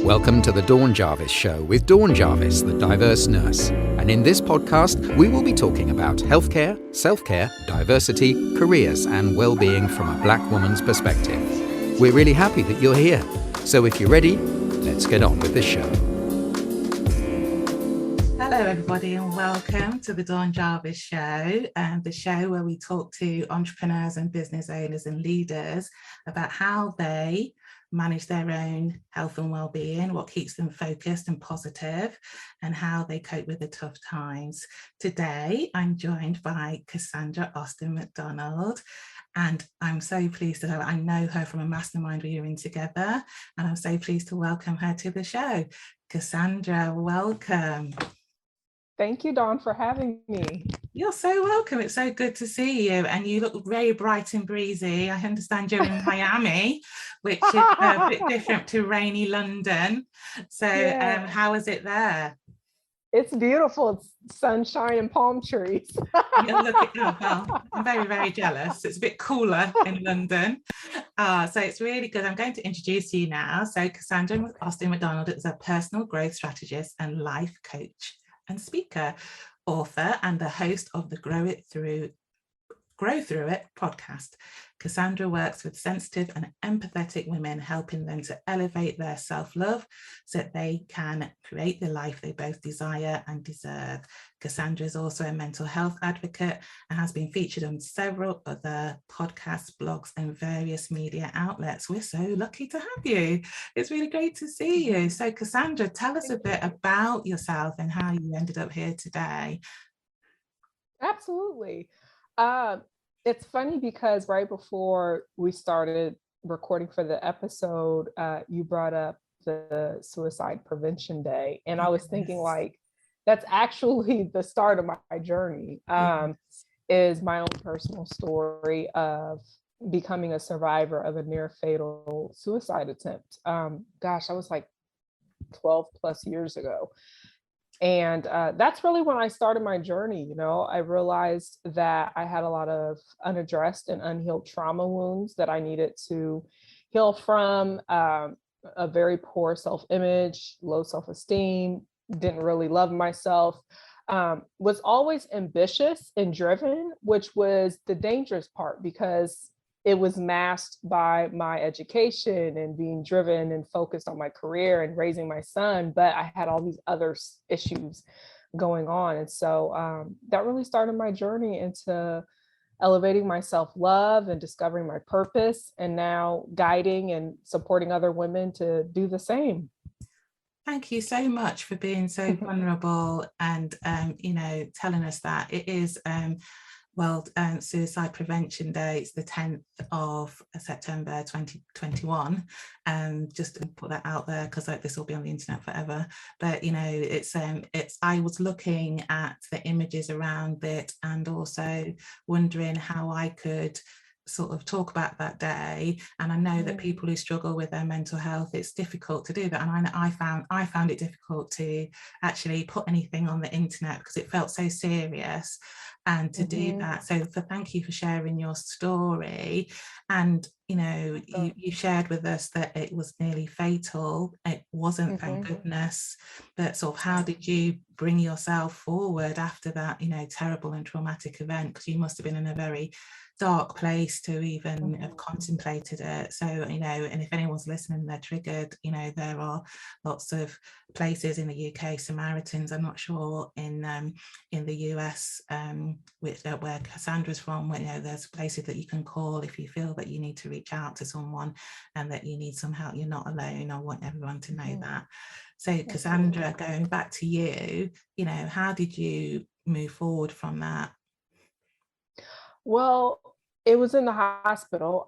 Welcome to the Dawn Jarvis Show with Dawn Jarvis, the diverse nurse. And in this podcast, we will be talking about healthcare, self-care, diversity, careers, and well-being from a Black woman's perspective. We're really happy that you're here. So if you're ready, let's get on with the show. Hello, everybody, and welcome to the Dawn Jarvis Show, the show where we talk to entrepreneurs and business owners and leaders about how they manage their own health and well-being, what keeps them focused and positive, and how they cope with the tough times. Today, I'm joined by Casandra Austin-McDonald, and I'm so pleased that I know her from a mastermind we were in together, and I'm so pleased to welcome her to the show. Casandra, welcome. Thank you, Dawn, for having me. You're so welcome. It's so good to see you. And you look very bright and breezy. I understand you're in Miami, which is a bit different to rainy London. So Yeah. How is it there? It's beautiful. It's sunshine and palm trees. Well, I'm very, very jealous. It's a bit cooler in London. So it's really good. I'm going to introduce you now. So Casandra Austin-McDonald is a personal growth strategist and life coach and speaker, author, and the host of the Grow Thru It podcast. Casandra works with sensitive and empathetic women, helping them to elevate their self-love so that they can create the life they both desire and deserve. Casandra is also a mental health advocate and has been featured on several other podcasts, blogs, and various media outlets. We're so lucky to have you. It's really great to see you. So Casandra, tell us a bit about yourself and how you ended up here today. Absolutely. It's funny because right before we started recording for the episode, you brought up the Suicide Prevention Day. And I was thinking, like, that's actually the start of my journey, is my own personal story of becoming a survivor of a near fatal suicide attempt. Gosh, I was like 12 plus years ago. And that's really when I started my journey. You know, I realized that I had a lot of unaddressed and unhealed trauma wounds that I needed to heal from, a very poor self-image, low self-esteem, didn't really love myself, was always ambitious and driven, which was the dangerous part because it was masked by my education and being driven and focused on my career and raising my son. But I had all these other issues going on. And so that really started my journey into elevating my self-love and discovering my purpose, and now guiding and supporting other women to do the same. Thank you so much for being so vulnerable and, telling us that. It is World Suicide Prevention Day. It's the 10th of September 2021. Just to put that out there because this will be on the internet forever. But it's I was looking at the images around it and also wondering how I could sort of talk about that day. And I know that people who struggle with their mental health, it's difficult to do that. And I found it difficult to actually put anything on the internet because it felt so serious. And to do that, so thank you for sharing your story. And you shared with us that it was nearly fatal. It wasn't, thank goodness. But sort of how did you bring yourself forward after that terrible and traumatic event? Because you must have been in a very dark place to even have contemplated it. So and if anyone's listening, they're triggered, there are lots of places in the UK, Samaritans, I'm not sure in the US, where Casandra's from, where there's places that you can call if you feel that you need to reach out to someone and that you need some help. You're not alone. I want everyone to know that. So Casandra, going back to you, how did you move forward from that? Well, it was in the hospital.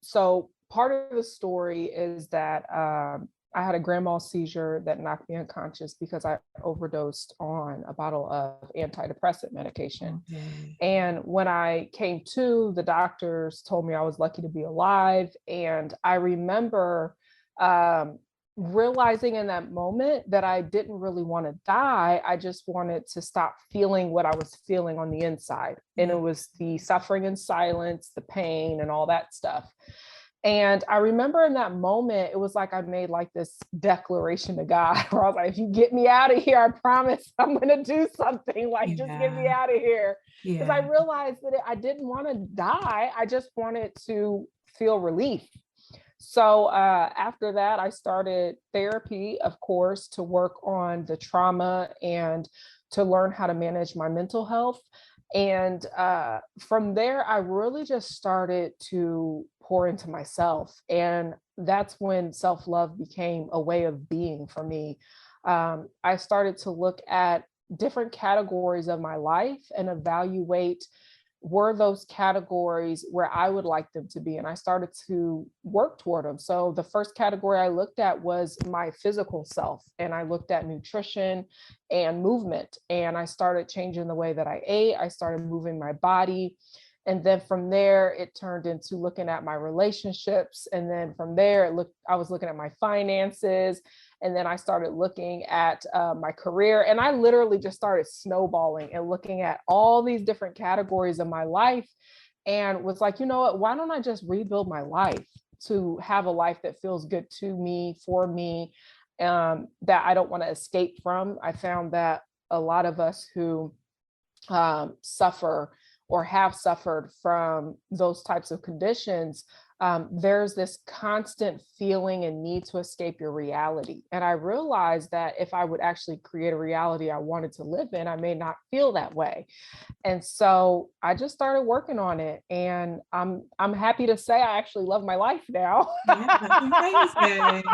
So part of the story is that I had a grand mal seizure that knocked me unconscious because I overdosed on a bottle of antidepressant medication. And when I came to, the doctors told me I was lucky to be alive. And I remember realizing in that moment that I didn't really want to die. I just wanted to stop feeling what I was feeling on the inside. And it was the suffering in silence, the pain, and all that stuff. And I remember in that moment, it was like I made like this declaration to God where I was like, if you get me out of here, I promise I'm going to do something, like just get me out of here. Because I realized that I didn't want to die. I just wanted to feel relief. So after that, I started therapy, of course, to work on the trauma and to learn how to manage my mental health. And from there, I really just started to pour into myself. And that's when self-love became a way of being for me. I started to look at different categories of my life and evaluate, were those categories where I would like them to be? And I started to work toward them. So the first category I looked at was my physical self. And I looked at nutrition and movement. And I started changing the way that I ate. I started moving my body. And then from there, it turned into looking at my relationships. And then from there, I was looking at my finances. And then I started looking at my career, and I literally just started snowballing and looking at all these different categories of my life, and was like, you know what, why don't I just rebuild my life to have a life that feels good to me, for me, that I don't want to escape from. I found that a lot of us who suffer or have suffered from those types of conditions, there's this constant feeling and need to escape your reality. And I realized that if I would actually create a reality I wanted to live in, I may not feel that way. And so I just started working on it. And I'm happy to say I actually love my life now. Yeah, that's amazing.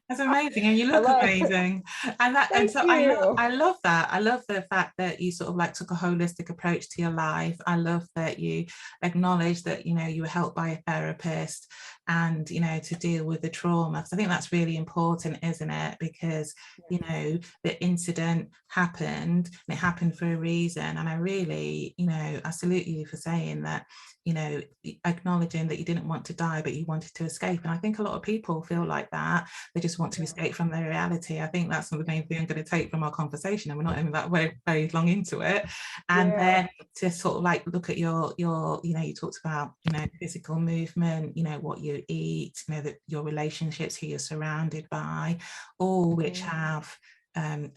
That's amazing. And you look amazing. And so I love that. I love the fact that you sort of like took a holistic approach to your life. I love that you acknowledge that, you know, you were helped by a therapist and, you know, to deal with the trauma. So I think that's really important, isn't it? Because, you know, the incident happened and it happened for a reason. And I really, you know, I salute you for saying that, you know, acknowledging that you didn't want to die, but you wanted to escape. And I think a lot of people feel like that. They just want to escape from their reality. I think that's the main thing I'm going to take from our conversation. And we're not even that very long into it. And then to sort of like look at your, you know, you talked about, you know, physical movement, you know, what you eat, you know, that your relationships, who you're surrounded by, all which have an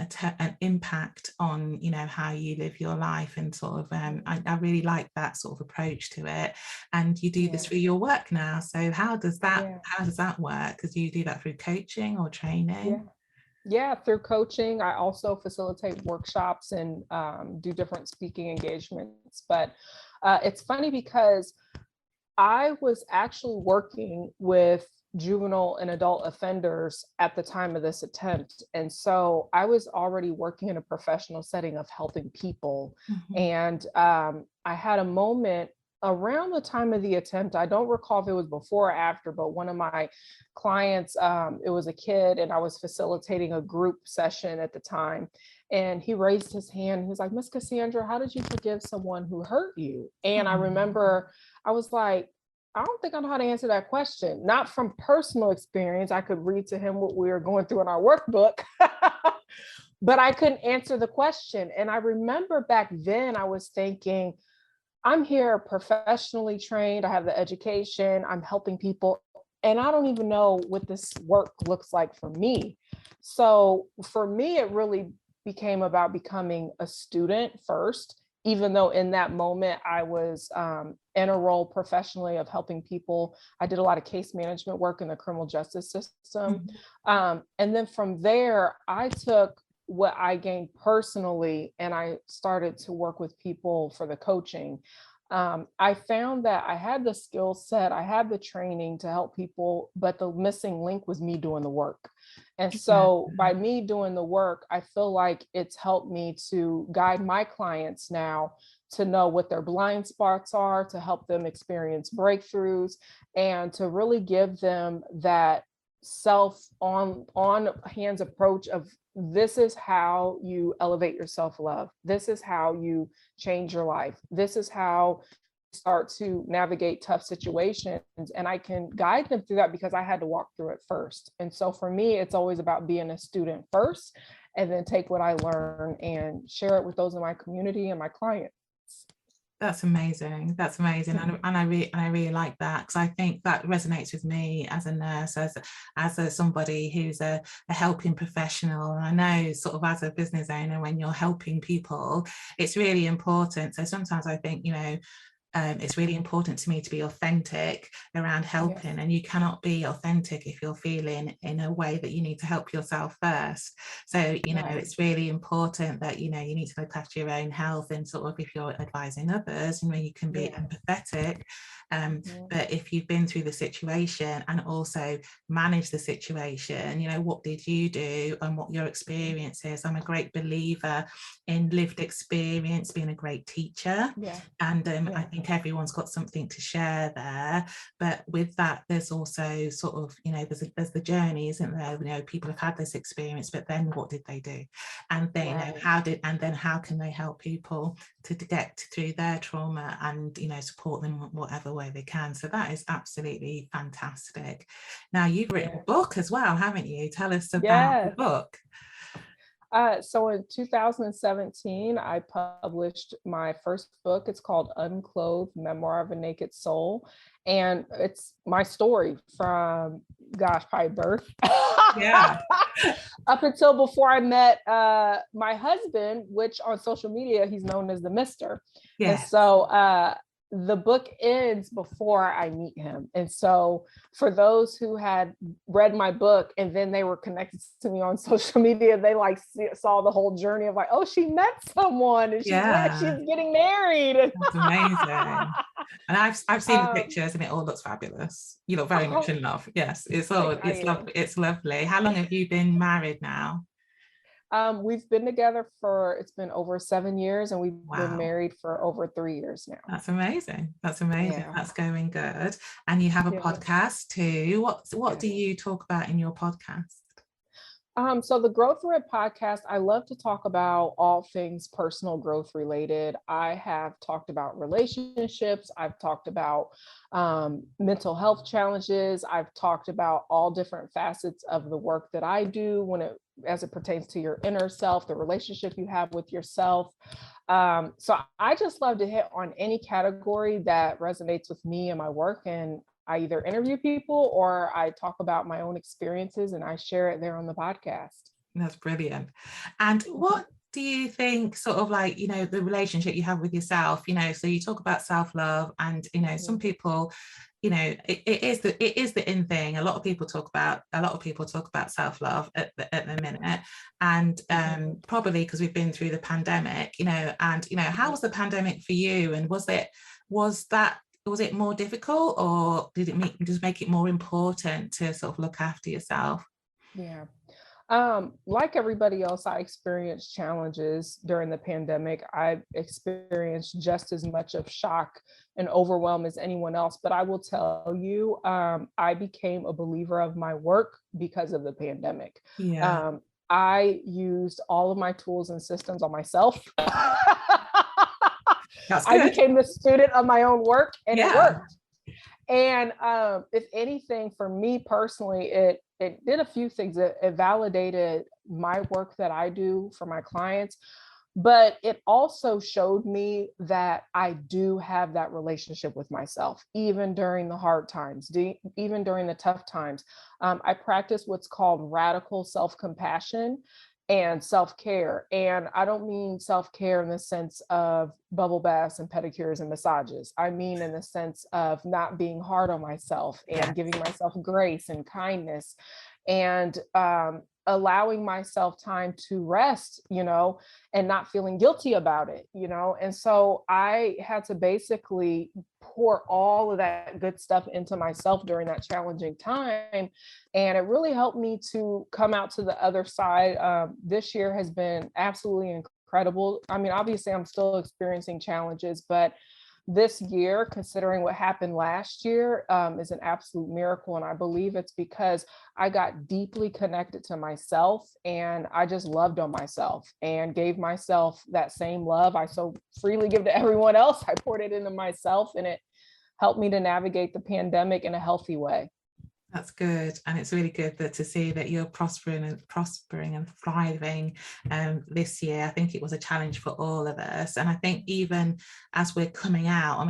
impact on, you know, how you live your life. And sort of I really like that sort of approach to it. And you do this through your work now. So how does that work? Because you do that through coaching or training? Yeah, through coaching. I also facilitate workshops and do different speaking engagements. But it's funny because I was actually working with juvenile and adult offenders at the time of this attempt. And so I was already working in a professional setting of helping people. And I had a moment around the time of the attempt. I don't recall if it was before or after, but one of my clients, it was a kid, and I was facilitating a group session at the time. And he raised his hand. He was like, Miss Casandra, how did you forgive someone who hurt you? And I remember I was like, I don't think I know how to answer that question. Not from personal experience. I could read to him what we were going through in our workbook, but I couldn't answer the question. And I remember back then I was thinking, I'm here professionally trained. I have the education. I'm helping people. And I don't even know what this work looks like for me. So for me, it really became about becoming a student first, even though in that moment I was in a role professionally of helping people. I did a lot of case management work in the criminal justice system. And then from there, I took what I gained personally and I started to work with people for the coaching. I found that I had the skill set, I had the training to help people, but the missing link was me doing the work. And so by me doing the work, I feel like it's helped me to guide my clients now to know what their blind spots are, to help them experience breakthroughs, and to really give them that self on hands approach of, this is how you elevate your self-love. This is how you change your life. This is how you start to navigate tough situations. And I can guide them through that because I had to walk through it first. And so for me, it's always about being a student first, and then take what I learn and share it with those in my community and my clients. That's amazing. That's amazing. And I really like that, because I think that resonates with me as a nurse, as somebody who's a helping professional. And I know sort of as a business owner, when you're helping people, it's really important. So sometimes I think, it's really important to me to be authentic around helping. Yes. And you cannot be authentic if you're feeling in a way that you need to help yourself first. So, it's really important that, you need to look after your own health, and sort of, if you're advising others, you can be empathetic. But if you've been through the situation and also manage the situation, what did you do and what your experience is? I'm a great believer in lived experience being a great teacher. And I think everyone's got something to share there. But with that, there's also sort of, there's the journey, isn't there? People have had this experience, but then what did they do? And then how can they help people to get through their trauma, and support them in whatever way they can. So that is absolutely fantastic. Now, you've written a book as well, haven't you? Tell us about the book. So in 2017, I published my first book. It's called Unclothed: Memoir of a Naked Soul. And it's my story from, probably birth. Up until before I met my husband, which on social media, he's known as the Mister. And so the book ends before I meet him. And so for those who had read my book and then they were connected to me on social media, they saw the whole journey of oh, she met someone and she's getting married. That's amazing. And I've seen the pictures, and it all looks fabulous. You look very much in love. Yes, it's lovely. It's lovely. How long have you been married now? We've been together it's been over 7 years, and we've been married for over 3 years now. That's amazing. That's amazing. Yeah. That's going good. And you have a podcast too. What do you talk about in your podcast? So the Grow Thru It podcast, I love to talk about all things personal growth related. I have talked about relationships. I've talked about mental health challenges. I've talked about all different facets of the work that I do as it pertains to your inner self, the relationship you have with yourself. So I just love to hit on any category that resonates with me and my work. And I either interview people or I talk about my own experiences, and I share it there on the podcast. That's brilliant. And what do you think, sort of the relationship you have with yourself, so you talk about self-love, and, some people, it is the in thing. A lot of people talk about self-love at the minute, and probably because we've been through the pandemic, and, how was the pandemic for you? And was it more difficult, or did it make it more important to sort of look after yourself? Yeah. Like everybody else, I experienced challenges during the pandemic. I experienced just as much of shock and overwhelm as anyone else. But I will tell you, I became a believer of my work because of the pandemic. Yeah. I used all of my tools and systems on myself. I became the student of my own work, and it worked. And if anything, for me personally, it did a few things. It validated my work that I do for my clients, but it also showed me that I do have that relationship with myself, even during the hard times, even during the tough times. I practice what's called radical self-compassion and self-care. And I don't mean self-care in the sense of bubble baths and pedicures and massages. I mean in the sense of not being hard on myself and giving myself grace and kindness, and allowing myself time to rest, and not feeling guilty about it, And so I had to basically pour all of that good stuff into myself during that challenging time. And it really helped me to come out to the other side. This year has been absolutely incredible. I mean, obviously I'm still experiencing challenges, but this year, considering what happened last year, is an absolute miracle. And I believe it's because I got deeply connected to myself, and I just loved on myself and gave myself that same love I so freely give to everyone else. I poured it into myself, and it helped me to navigate the pandemic in a healthy way. That's good, and it's really good that to see that you're prospering and thriving this year. I think it was a challenge for all of us, and I think even as we're coming out,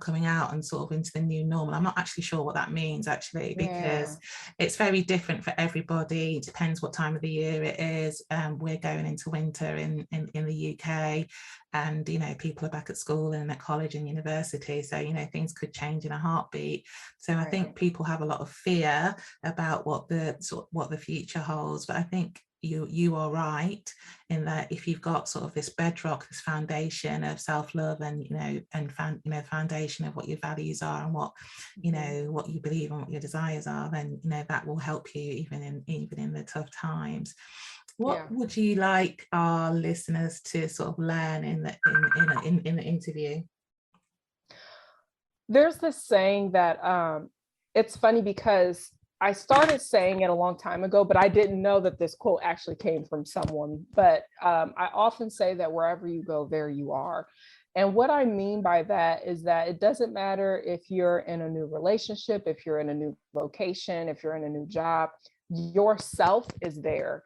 coming out and sort of into the new normal. I'm not actually sure what that means actually, because it's very different for everybody. It depends what time of the year it is. We're going into winter in the UK, and people are back at school and at college and university, so things could change in a heartbeat. So I think people have a lot of fear about what the future holds, but I think you are right in that if you've got sort of this bedrock, this foundation of self-love, and foundation of what your values are and what what you believe and what your desires are, then that will help you even in the tough times. What would you like our listeners to sort of learn in the interview? There's this saying that it's funny because I started saying it a long time ago, but I didn't know that this quote actually came from someone. But I often say that wherever you go, there you are. And what I mean by that is that it doesn't matter if you're in a new relationship, if you're in a new location, if you're in a new job, yourself is there.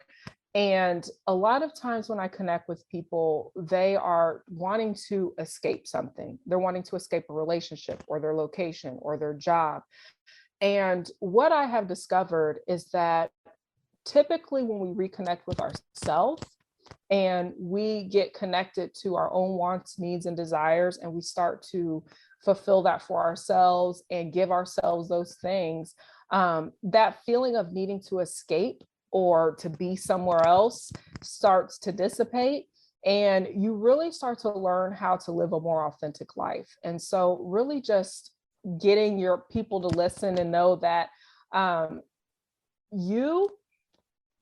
And a lot of times when I connect with people, they are wanting to escape something. They're wanting to escape a relationship or their location or their job. And what I have discovered is that typically when we reconnect with ourselves and we get connected to our own wants, needs, and desires, and we start to fulfill that for ourselves and give ourselves those things, that feeling of needing to escape or to be somewhere else starts to dissipate, and you really start to learn how to live a more authentic life. And so really just getting your people to listen and know that you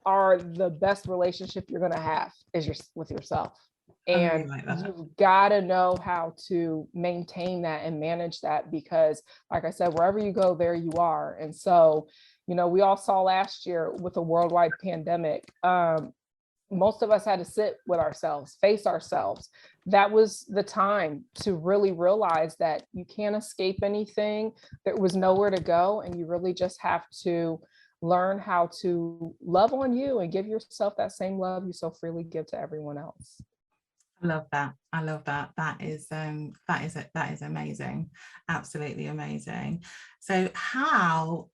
are the best relationship you're going to have is with yourself. And you've got to know how to maintain that and manage that, because like I said, wherever you go, there you are. And so we all saw last year with a worldwide pandemic, most of us had to sit with ourselves, face ourselves. That was the time to really realize that you can't escape anything. There was nowhere to go. And you really just have to learn how to love on you and give yourself that same love you so freely give to everyone else. I love that. That is amazing. Absolutely amazing. So how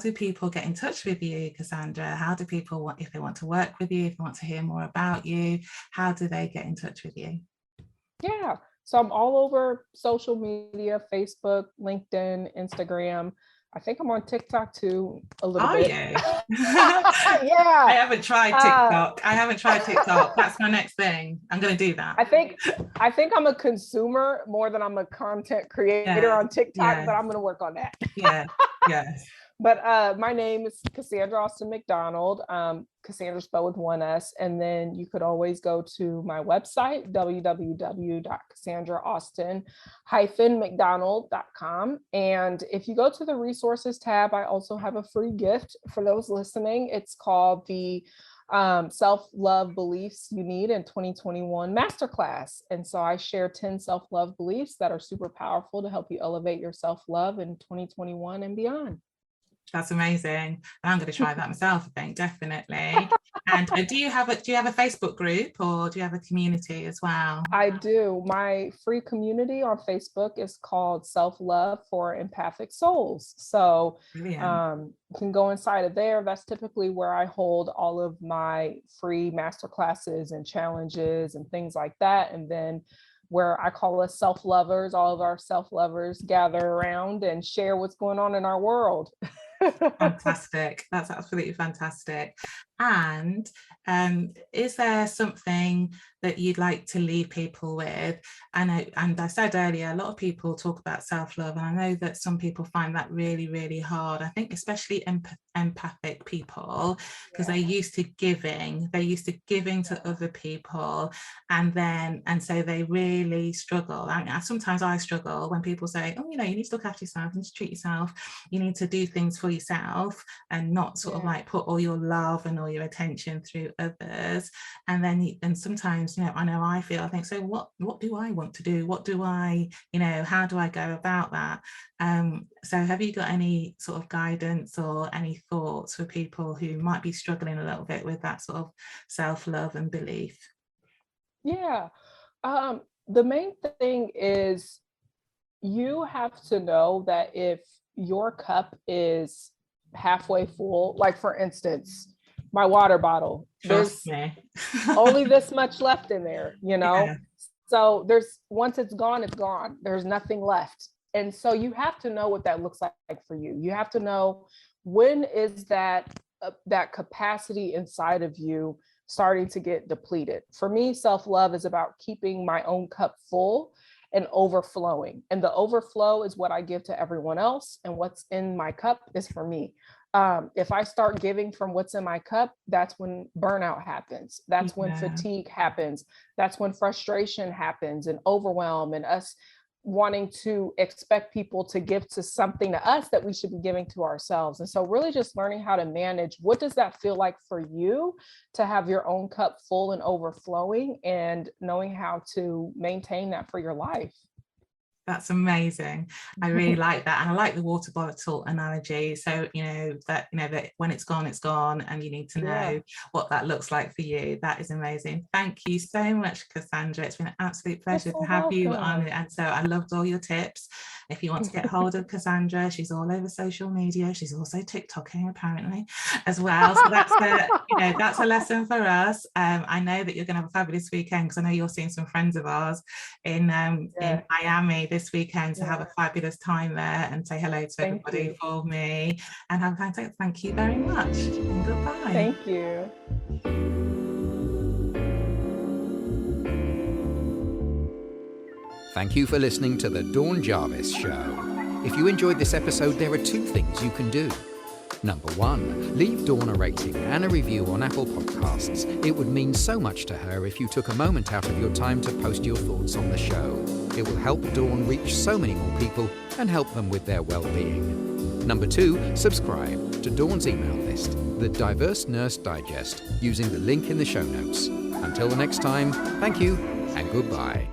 do people get in touch with you, Casandra? How do people, if they want to work with you, if they want to hear more about you, how do they get in touch with you? Yeah, so I'm all over social media, Facebook, LinkedIn, Instagram. I think I'm on TikTok too, a little bit. Yeah. Yeah. I haven't tried TikTok. That's my next thing. I'm going to do that. I think I'm a consumer more than I'm a content creator on TikTok, but I'm going to work on that. Yes. But my name is Casandra Austin-McDonald. Casandra spelled with one S. And then you could always go to my website, www.casandraaustin-mcdonald.com. And if you go to the resources tab, I also have a free gift for those listening. It's called the Self-Love Beliefs You Need in 2021 Masterclass. And so I share 10 self-love beliefs that are super powerful to help you elevate your self-love in 2021 and beyond. That's amazing. I'm going to try that myself, I think, definitely. And do you have a Facebook group, or do you have a community as well? I do. My free community on Facebook is called Self-Love for Empathic Souls. So you can go inside of there. That's typically where I hold all of my free masterclasses and challenges and things like that. And then where I call us self-lovers, all of our self-lovers gather around and share what's going on in our world. Fantastic. That's absolutely fantastic. And is there something that you'd like to leave people with? And I said earlier, a lot of people talk about self-love, and I know that some people find that really, really hard. I think especially empathic people, because they're used to giving to other people, and so they really struggle. Sometimes I struggle when people say, oh, you need to look after yourself, you need to treat yourself, you need to do things for yourself, and not sort of like put all your love and channel your attention through others. And then, and sometimes, I know I think, so what do I want to do? What do I, how do I go about that? So have you got any sort of guidance or any thoughts for people who might be struggling a little bit with that sort of self-love and belief? Yeah. The main thing is you have to know that if your cup is halfway full, like for instance, my water bottle, there's only this much left in there, Yeah. So once it's gone, there's nothing left. And so you have to know what that looks like for you. You have to know, when is that capacity inside of you starting to get depleted. For me, self-love is about keeping my own cup full and overflowing. And the overflow is what I give to everyone else. And what's in my cup is for me. If I start giving from what's in my cup, that's when burnout happens. That's when fatigue happens. That's when frustration happens, and overwhelm, and us wanting to expect people to give to something to us that we should be giving to ourselves. And so really just learning how to manage, what does that feel like for you to have your own cup full and overflowing, and knowing how to maintain that for your life. That's amazing. I really like that. And I like the water bottle analogy. So, that when it's gone, and you need to know what that looks like for you. That is amazing. Thank you so much, Casandra. It's been an absolute pleasure to have you on. And so I loved all your tips. If you want to get hold of Casandra, she's all over social media. She's also TikToking apparently as well. So that's a lesson for us. I know that you're going to have a fabulous weekend, because I know you're seeing some friends of ours in Miami this weekend, to have a fabulous time there, and say hello to everybody for me, and have a fantastic. Thank you very much, and goodbye. Thank you. Thank you for listening to the Dawn Jarvis Show. If you enjoyed this episode, there are 2 things you can do. Number 1, leave Dawn a rating and a review on Apple Podcasts. It would mean so much to her if you took a moment out of your time to post your thoughts on the show. It will help Dawn reach so many more people and help them with their well-being. Number 2, subscribe to Dawn's email list, the Diverse Nurse Digest, using the link in the show notes. Until the next time, thank you and goodbye.